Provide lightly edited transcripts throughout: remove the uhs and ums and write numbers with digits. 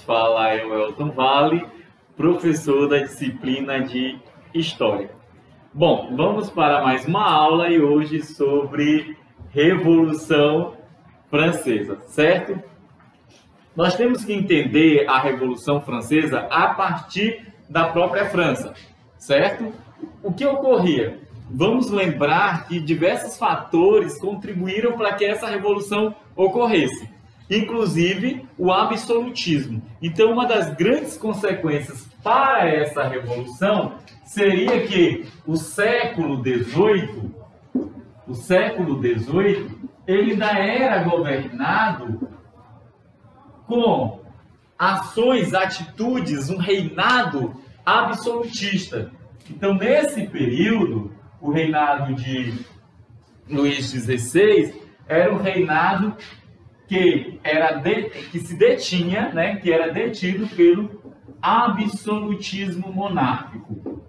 Fala, eu, Elton Vale, professor da disciplina de História. Bom, vamos para mais uma aula e hoje sobre Revolução Francesa, certo? Nós temos que entender a Revolução Francesa a partir da própria França, certo? O que ocorria? Vamos lembrar que diversos fatores contribuíram para que essa revolução ocorresse, inclusive o absolutismo. Então, uma das grandes consequências para essa revolução seria que o século XVIII, ele ainda era governado com ações, atitudes, um reinado absolutista. Então, nesse período, o reinado de Luís XVI era um reinado que se detinha, né, que era detido pelo absolutismo monárquico.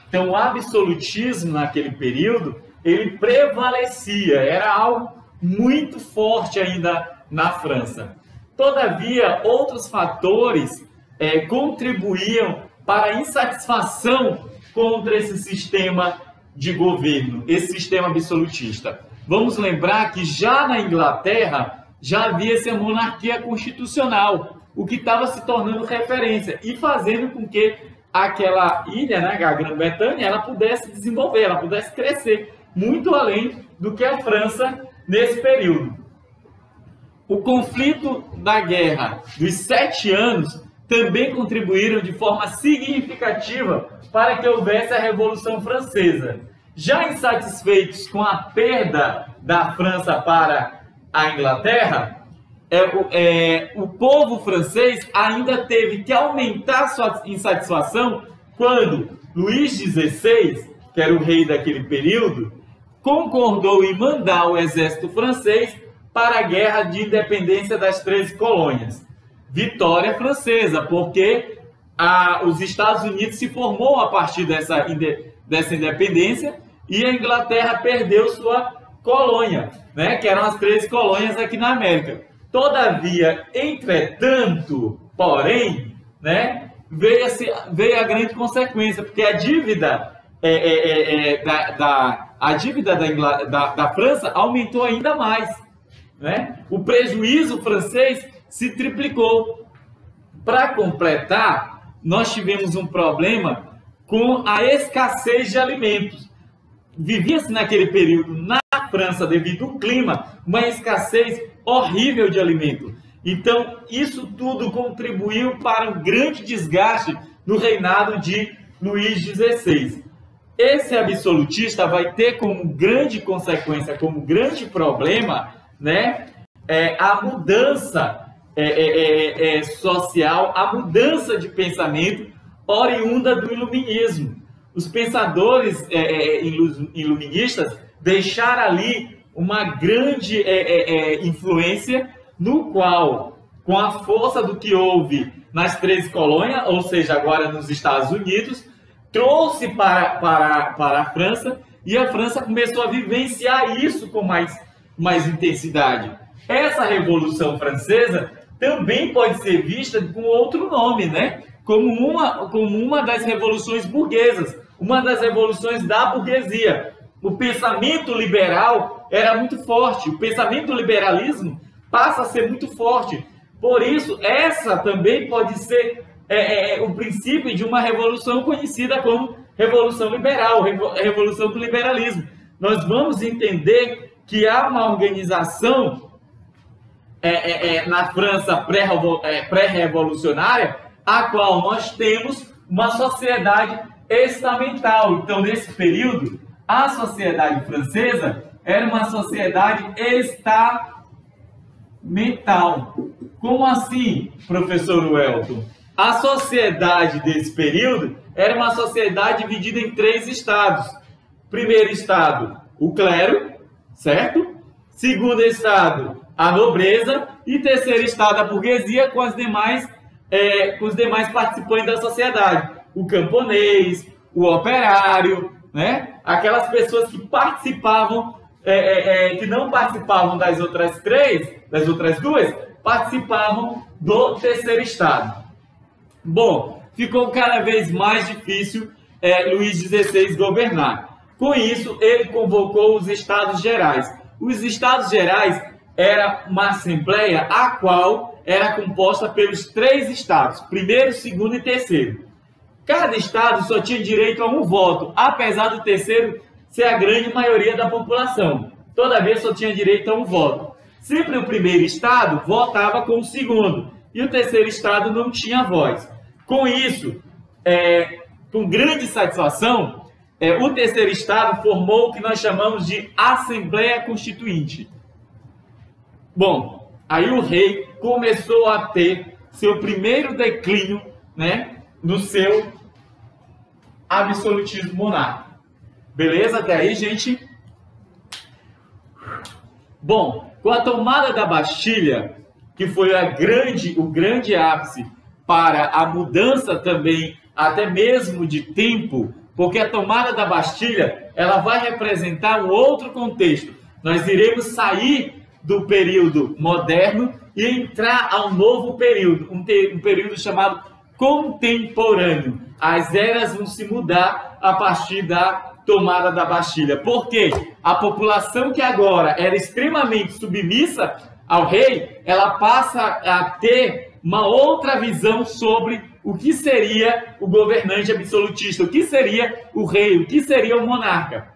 Então, o absolutismo naquele período, ele prevalecia, era algo muito forte ainda na França. Todavia, outros fatores contribuíam para a insatisfação contra esse sistema de governo, esse sistema absolutista. Vamos lembrar que já na Inglaterra já havia essa monarquia constitucional, o que estava se tornando referência e fazendo com que aquela ilha, né, a Grã-Bretanha, ela pudesse desenvolver, ela pudesse crescer muito além do que a França nesse período. O conflito da Guerra dos 7 anos também contribuíram de forma significativa para que houvesse a Revolução Francesa. Já insatisfeitos com a perda da França para a Inglaterra, o povo francês ainda teve que aumentar sua insatisfação quando Luís XVI, que era o rei daquele período, concordou em mandar o exército francês para a Guerra de Independência das 13 colônias. Vitória francesa, porque os Estados Unidos se formou a partir dessa independência e a Inglaterra perdeu sua colônia, né, que eram as 13 colônias aqui na América. Todavia, entretanto, porém, né, veio a grande consequência, porque a dívida da França aumentou ainda mais, né? O prejuízo francês se triplicou. Para completar, nós tivemos um problema com a escassez de alimentos. Vivia-se naquele período na França, devido ao clima, uma escassez horrível de alimento. Então, isso tudo contribuiu para um grande desgaste no reinado de Luís XVI. Esse absolutista vai ter como grande consequência, como grande problema, né, a mudança social, a mudança de pensamento oriunda do iluminismo. Os pensadores iluministas deixaram ali uma grande influência, no qual, com a força do que houve nas 13 colônias, ou seja, agora nos Estados Unidos, trouxe para a França, e a França começou a vivenciar isso com mais intensidade. Essa Revolução Francesa também pode ser vista com outro nome, né? Como uma das revoluções burguesas, uma das revoluções da burguesia. O pensamento liberal era muito forte, o pensamento liberalismo passa a ser muito forte. Por isso, essa também pode ser o princípio de uma revolução conhecida como Revolução Liberal, Revolução do Liberalismo. Nós vamos entender que há uma organização na França pré-revolucionária, a qual nós temos uma sociedade estamental. Então, nesse período, a sociedade francesa era uma sociedade estamental. Como assim, professor Welton? A sociedade desse período era uma sociedade dividida em 3 estados. Primeiro estado, o clero, certo? Segundo estado, a nobreza. E terceiro estado, a burguesia, com os demais participantes da sociedade. O camponês, o operário, né? Aquelas pessoas que participavam, que não participavam das outras duas, participavam do terceiro estado. Bom, ficou cada vez mais difícil Luís XVI governar. Com isso, ele convocou os Estados Gerais. Os Estados Gerais era uma assembleia a qual era composta pelos 3 estados, primeiro, segundo e terceiro. Cada estado só tinha direito a um voto, apesar do terceiro ser a grande maioria da população. Toda vez só tinha direito a um voto. Sempre o primeiro estado votava com o segundo, e o terceiro estado não tinha voz. Com isso, com grande satisfação, o terceiro estado formou o que nós chamamos de Assembleia Constituinte. Bom, aí o rei começou a ter seu primeiro declínio, né, no seu absolutismo monárquico. Beleza? Até aí, gente? Bom, com a tomada da Bastilha, que foi o grande ápice para a mudança também, até mesmo de tempo, porque a tomada da Bastilha, ela vai representar um outro contexto. Nós iremos sair do período moderno e entrar a um novo período, um período chamado contemporâneo. As eras vão se mudar a partir da tomada da Bastilha. Porque a população que agora era extremamente submissa ao rei, ela passa a ter uma outra visão sobre o que seria o governante absolutista, o que seria o rei, o que seria o monarca.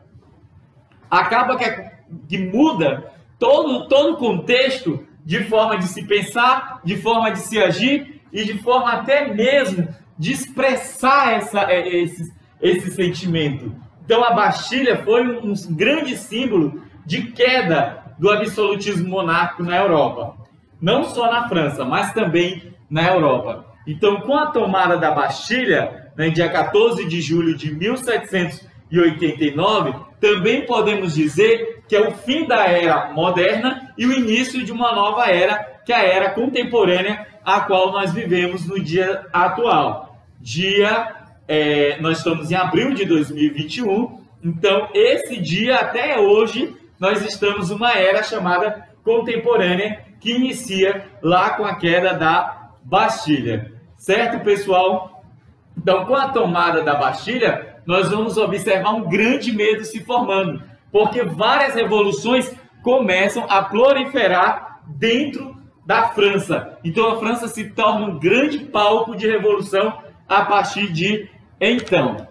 Acaba que muda todo o contexto de forma de se pensar, de forma de se agir e de forma até mesmo de expressar esse sentimento. Então a Bastilha foi um grande símbolo de queda do absolutismo monárquico na Europa. Não só na França, mas também na Europa. Então, com a tomada da Bastilha, né, dia 14 de julho de 1789, também podemos dizer que é o fim da era moderna e o início de uma nova era, que é a era contemporânea, a qual nós vivemos no dia atual. Nós estamos em abril de 2021, então esse dia até hoje nós estamos numa era chamada contemporânea, que inicia lá com a queda da Bastilha. Certo, pessoal? Então, com a tomada da Bastilha, nós vamos observar um grande medo se formando, porque várias revoluções começam a proliferar dentro da França. Então, a França se torna um grande palco de revolução a partir de então.